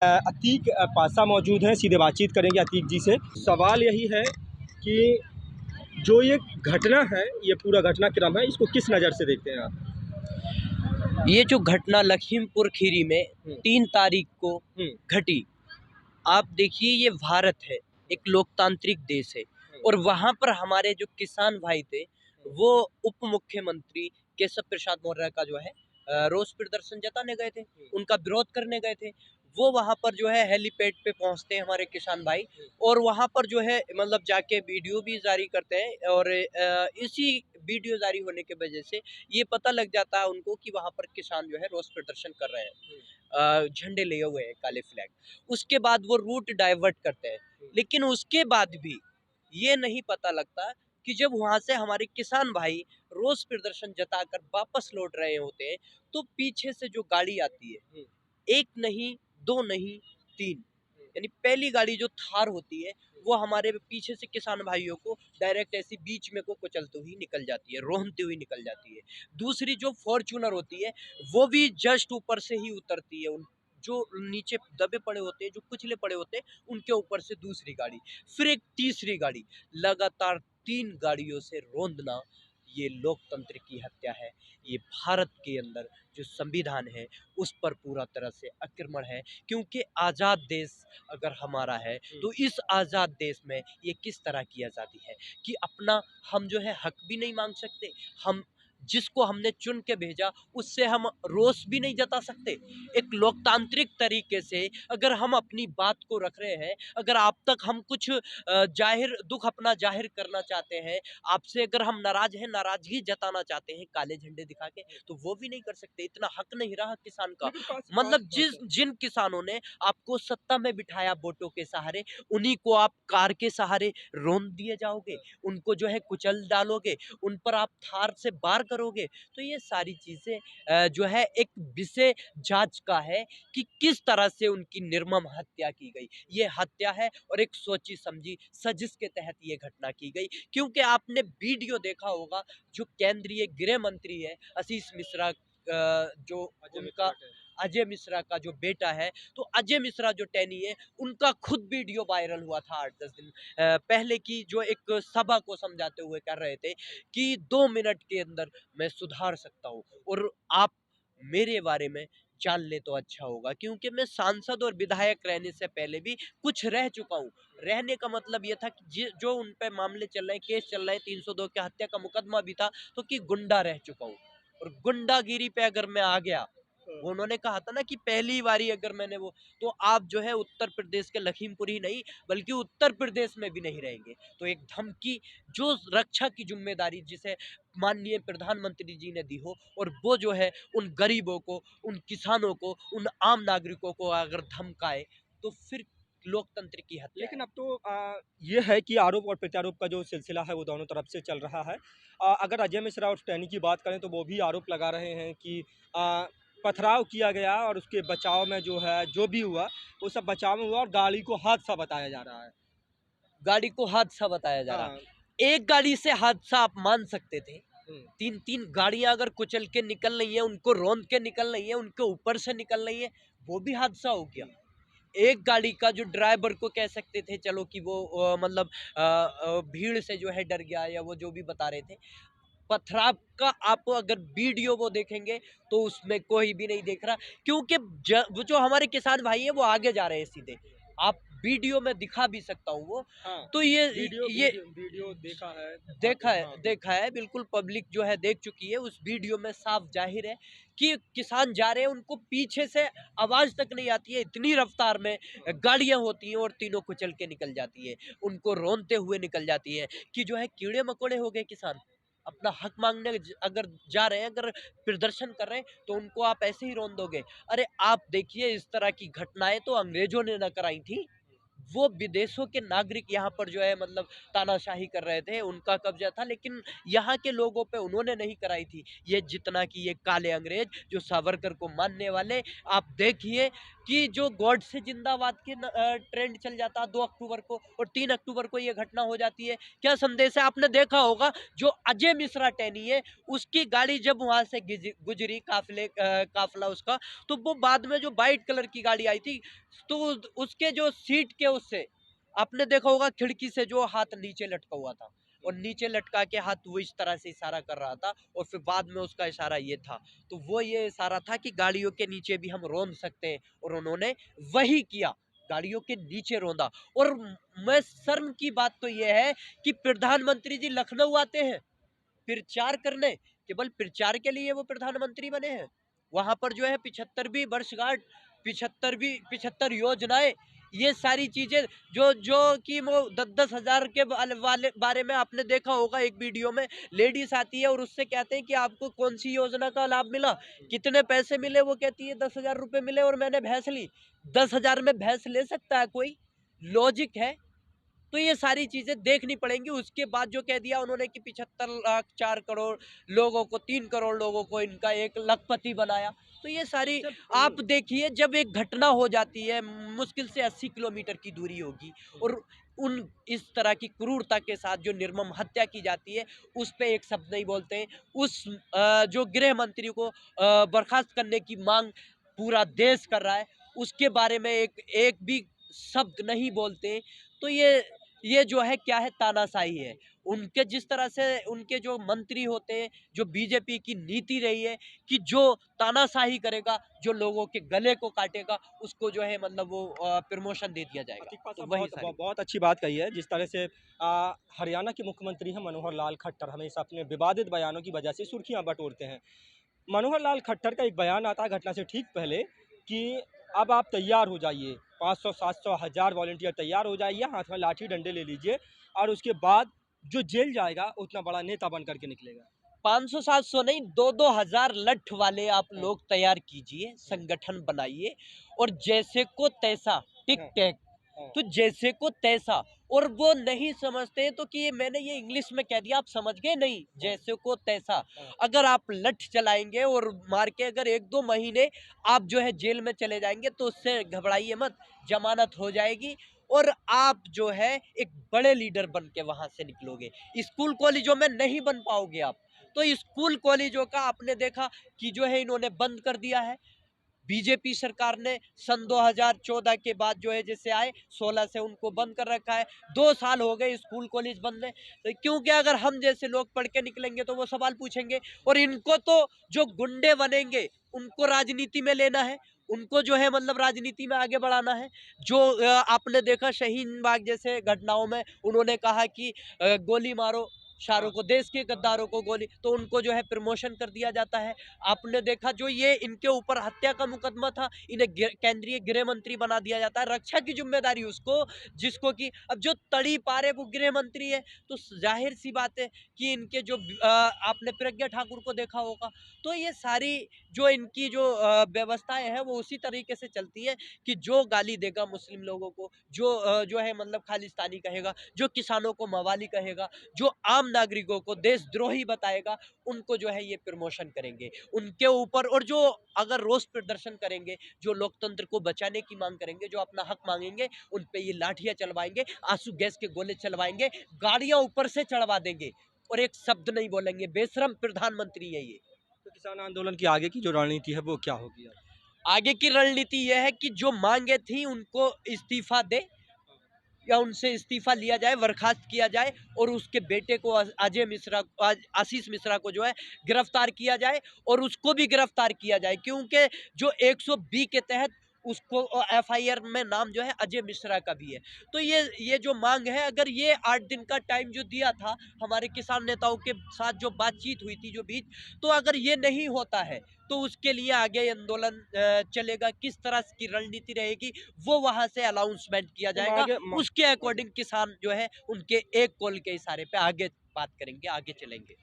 अतीक पासा मौजूद हैं, सीधे बातचीत करेंगे अतीक जी से। सवाल यही है कि जो ये घटना है, ये पूरा घटनाक्रम है, इसको किस नज़र से देखते हैं आप? ये जो घटना लखीमपुर खीरी में 3 तारीख को घटी, आप देखिए ये भारत है, एक लोकतांत्रिक देश है और वहाँ पर हमारे जो किसान भाई थे वो उप मुख्यमंत्री केशव प्रसाद मौर्य का जो है रोष प्रदर्शन जताने गए थे, उनका विरोध करने गए थे। वो वहाँ पर जो है हेलीपैड पे पहुँचते हैं हमारे किसान भाई और वहाँ पर जो है मतलब जाके वीडियो भी जारी करते हैं और इसी वीडियो जारी होने की वजह से ये पता लग जाता है उनको कि वहाँ पर किसान जो है रोष प्रदर्शन कर रहे हैं, झंडे लिए हुए हैं काले फ्लैग। उसके बाद वो रूट डाइवर्ट करते हैं, लेकिन उसके बाद भी ये नहीं पता लगता कि जब वहां से हमारे किसान भाई रोष प्रदर्शन जताकर वापस लौट रहे होते हैं तो पीछे से जो गाड़ी आती है, एक नहीं, दो नहीं, 3, यानी पहली गाड़ी जो थार होती है वो हमारे पीछे से किसान भाइयों को डायरेक्ट ऐसी बीच में को कुचलते हुई निकल जाती है, रोहनती हुई निकल जाती है। दूसरी जो फॉर्च्यूनर होती है वो भी जस्ट ऊपर से ही उतरती है, उन जो नीचे दबे पड़े होते हैं, जो कुचले पड़े होते हैं, उनके ऊपर से दूसरी गाड़ी, फिर एक तीसरी गाड़ी, लगातार 3 गाड़ियों से रौंदना, ये लोकतंत्र की हत्या है। ये भारत के अंदर जो संविधान है उस पर पूरा तरह से आक्रमण है, क्योंकि आज़ाद देश अगर हमारा है तो इस आज़ाद देश में ये किस तरह की आज़ादी है कि अपना हम जो है हक भी नहीं मांग सकते, हम जिसको हमने चुन के भेजा उससे हम रोष भी नहीं जता सकते। एक लोकतांत्रिक तरीके से अगर हम अपनी बात को रख रहे हैं, अगर आप तक हम कुछ जाहिर दुख अपना जाहिर करना चाहते हैं, आपसे अगर हम नाराज हैं, नाराजगी जताना चाहते हैं काले झंडे दिखा के, तो वो भी नहीं कर सकते। इतना हक नहीं रहा किसान का। मतलब जिन किसानों ने आपको सत्ता में बिठाया वोटों के सहारे, उन्हीं को आप कार के सहारे रौंद दिए जाओगे, उनको जो है कुचल डालोगे, उन पर आप थार से वार करोगे। तो ये सारी चीजें जो है एक विषय जांच का है कि किस तरह से उनकी निर्मम हत्या की गई। ये हत्या है और एक सोची समझी साजिश के तहत ये घटना की गई, क्योंकि आपने वीडियो देखा होगा जो केंद्रीय गृह मंत्री है आशीष मिश्रा, जो उनका अजय मिश्रा का जो बेटा है, तो अजय मिश्रा जो टैनी है उनका खुद वीडियो वायरल हुआ था 8-10 दिन पहले की, जो एक सभा को समझाते हुए कर रहे थे कि 2 मिनट के अंदर मैं सुधार सकता हूँ और आप मेरे बारे में जान ले तो अच्छा होगा, क्योंकि मैं सांसद और विधायक रहने से पहले भी कुछ रह चुका हूँ। रहने का मतलब ये था कि जो उन पे मामले चल रहे हैं, केस चल रहे हैं, 302 की हत्या का मुकदमा भी था, तो कि गुंडा रह चुका हूँ और गुंडागिरी पे अगर मैं आ गया, वो उन्होंने कहा था ना कि पहली बारी अगर मैंने वो, तो आप जो है उत्तर प्रदेश के लखीमपुर ही नहीं बल्कि उत्तर प्रदेश में भी नहीं रहेंगे। तो एक धमकी, जो रक्षा की जिम्मेदारी जिसे माननीय प्रधानमंत्री जी ने दी हो, और वो जो है उन गरीबों को, उन किसानों को, उन आम नागरिकों को अगर धमकाए तो फिर लोकतंत्र की हत्या। लेकिन अब तो ये है कि आरोप और प्रत्यारोप का जो सिलसिला है वो दोनों तरफ से चल रहा है। अगर अजय मिश्रा और टैनी की बात करें तो वो भी आरोप लगा रहे हैं कि पथराव किया गया और उसके बचाव में जो है जो भी हुआ वो सब बचाव में हुआ और गाड़ी को हादसा बताया जा रहा है। गाड़ी को हादसा बताया जा रहा, एक गाड़ी से हादसा आप मान सकते थे, 3-3 गाड़ियां अगर कुचल के निकल रही है, उनको रौंद के निकल रही है, उनके ऊपर से निकल रही है, वो भी हादसा हो गया। एक गाड़ी का जो ड्राइवर को कह सकते थे चलो कि वो मतलब भीड़ से जो है डर गया, या वो जो भी बता रहे थे, पथराव का आप अगर वीडियो वो देखेंगे तो उसमें कोई भी नहीं देख रहा, क्योंकि वो जो हमारे किसान भाई है वो आगे जा रहे हैं सीधे, आप वीडियो में दिखा भी सकता हूँ वो। हाँ, तो ये वीडियो देखा है, देखा है बिल्कुल, पब्लिक जो है देख चुकी है। उस वीडियो में साफ जाहिर है कि किसान जा रहे हैं, उनको पीछे से आवाज तक नहीं आती है, इतनी रफ्तार में गाड़ियां होती हैं और तीनों कुचल के निकल जाती है, उनको रोनते हुए निकल जाती है कि जो है कीड़े मकोड़े हो गए किसान, अपना हक मांगने अगर जा रहे हैं, अगर प्रदर्शन कर रहे हैं, तो उनको आप ऐसे ही रोन दोगे। अरे आप देखिए, इस तरह की घटनाएं तो अंग्रेजों ने न कराई थी, वो विदेशों के नागरिक यहाँ पर जो है मतलब तानाशाही कर रहे थे, उनका कब्जा था, लेकिन यहाँ के लोगों पे उन्होंने नहीं कराई थी ये जितना कि ये काले अंग्रेज जो सावरकर को मानने वाले। आप देखिए कि जो गॉड से जिंदाबाद के ट्रेंड चल जाता 2 अक्टूबर को और 3 अक्टूबर को ये घटना हो जाती है। क्या संदेश है? आपने देखा होगा जो अजय मिश्रा टैनी है, उसकी गाड़ी जब वहां से गुजरी काफिला उसका, तो वो बाद में जो व्हाइट कलर की गाड़ी आई थी, तो उसके जो सीट के उससे आपने देखा होगा खिड़की से जो हाथ नीचे लटका हुआ था, और नीचे लटका के हाथ वो इस तरह से इशारा कर रहा था, और फिर बाद में उसका इशारा ये था। तो वो ये इशारा था कि गाड़ियों के नीचे भी हम रोंद सकते हैं, और उन्होंने वही किया, गाड़ियों के नीचे रोंदा। और मैं शर्म की बात तो ये है कि प्रधानमंत्री जी लखनऊ आते हैं प्रचार करने, केवल प्रचार के लिए वो प्रधानमंत्री बने हैं। वहां पर जो है 75वीं वर्षगांठ, 75 योजनाएं, ये सारी चीजें जो जो कि वो 10-10 हजार के वाले बारे में आपने देखा होगा। एक वीडियो में लेडीज आती है और उससे कहते हैं कि आपको कौन सी योजना का लाभ मिला, कितने पैसे मिले, वो कहती है 10,000 रुपए मिले और मैंने भैंस ली। 10,000 में भैंस ले सकता है कोई? लॉजिक है? तो ये सारी चीजें देखनी पड़ेंगी। उसके बाद जो कह दिया उन्होंने कि 75 लाख 4 करोड़ लोगों को, 3 करोड़ लोगों को इनका 1 लाखपति बनाया। तो ये सारी आप देखिए, जब एक घटना हो जाती है, मुश्किल से 80 किलोमीटर की दूरी होगी, और उन इस तरह की क्रूरता के साथ जो निर्मम हत्या की जाती है, उस पे एक शब्द नहीं बोलते हैं। उस जो गृह मंत्री को बर्खास्त करने की मांग पूरा देश कर रहा है, उसके बारे में एक एक भी शब्द नहीं बोलते। तो ये जो है क्या है, तानाशाही है। उनके जिस तरह से उनके जो मंत्री होते हैं, जो बीजेपी की नीति रही है कि जो तानाशाही करेगा, जो लोगों के गले को काटेगा, उसको जो है मतलब वो प्रमोशन दे दिया जाएगा। अतिक तो साहब वही सारी बहुत अच्छी बात कही है। जिस तरह से हरियाणा के मुख्यमंत्री हैं मनोहर लाल खट्टर, हमेशा अपने विवादित बयानों की वजह से सुर्खियां बटोरते हैं। मनोहर लाल खट्टर का एक बयान आता है घटना से ठीक पहले कि अब आप तैयार हो जाइए, 500 700 हज़ार वॉलंटियर तैयार हो जाइए, हाथ में लाठी डंडे ले लीजिए, और उसके बाद जो जेल जाएगा उतना बड़ा नेता बन करके निकलेगा। 500-700 नहीं, 2-2 हजार लठ वाले आप हाँ, लोग तैयार कीजिए, हाँ, संगठन बनाइए, और जैसे को तैसा टिक हाँ, टैक, हाँ, तो जैसे को तैसा। और वो नहीं समझते तो कि मैंने ये इंग्लिश में कह दिया, आप समझ गए नहीं, हाँ, जैसे को तैसा। हाँ, अगर आप लठ चलाएंगे और मार के अगर 1-2 महीने आप जो है जेल में चले जाएंगे, तो उससे घबराइए मत, जमानत हो जाएगी, और आप जो है एक बड़े लीडर बन के वहां से निकलोगे। स्कूल कॉलेजों में नहीं बन पाओगे आप। तो स्कूल कॉलेजों का आपने देखा कि जो है इन्होंने बंद कर दिया है। बीजेपी सरकार ने सन 2014 के बाद जो है जैसे आए 16 से उनको बंद कर रखा है। 2 साल हो गए स्कूल कॉलेज बंद है, तो क्योंकि अगर हम जैसे लोग पढ़ के निकलेंगे तो वो सवाल पूछेंगे, और इनको तो जो गुंडे बनेंगे उनको राजनीति में लेना है, उनको जो है मतलब राजनीति में आगे बढ़ाना है। जो आपने देखा शाहीन बाग जैसे घटनाओं में उन्होंने कहा कि गोली मारो शाहरुख हाँ, को, देश के गद्दारों को गोली, तो उनको जो है प्रमोशन कर दिया जाता है। आपने देखा जो ये इनके ऊपर हत्या का मुकदमा था, इन्हें केंद्रीय गृह मंत्री बना दिया जाता है। रक्षा की जिम्मेदारी उसको, जिसको कि अब जो तड़ी पारे वो गृह मंत्री है, तो जाहिर सी बात है कि इनके जो आपने प्रज्ञा ठाकुर को देखा होगा। तो ये सारी जो इनकी जो व्यवस्थाएं हैं वो उसी तरीके से चलती है कि जो गाली देगा मुस्लिम लोगों को, जो जो है मतलब खालिस्तानी कहेगा, जो किसानों को मवाली कहेगा, जो आम नागरिकों को देशद्रोही बताएगा, उनको जो है ये प्रमोशन करेंगे उनके ऊपर। और जो अगर रोष प्रदर्शन करेंगे, जो लोकतंत्र को बचाने की मांग करेंगे, जो अपना हक मांगेंगे, उन पे ये लाठियां चलवाएंगे, आंसू गैस के गोले चलवाएंगे, गाड़ियां ऊपर से चढ़वा देंगे, और एक शब्द नहीं बोलेंगे। बेशरम प्रधानमंत्री है ये। तो किसान आंदोलन की आगे की जो रणनीति है वो क्या होगी अब? आगे की रणनीति यह है कि जो मांगे थी उनको इस्तीफा दे, या उनसे इस्तीफा लिया जाए, बर्खास्त किया जाए, और उसके बेटे को अजय मिश्रा, आशीष मिश्रा को जो है गिरफ्तार किया जाए, और उसको भी गिरफ्तार किया जाए, क्योंकि जो 120 के तहत उसको एफआईआर में नाम जो है अजय मिश्रा का भी है। तो ये जो मांग है, अगर ये 8 दिन का टाइम जो दिया था हमारे किसान नेताओं के साथ, जो बातचीत हुई थी जो बीच, तो अगर ये नहीं होता है तो उसके लिए आगे आंदोलन चलेगा। किस तरह की रणनीति रहेगी वो वहां से अनाउंसमेंट किया तो जाएगा, उसके अकॉर्डिंग किसान जो है उनके एक कॉल के इशारे पे आगे बात करेंगे, आगे चलेंगे।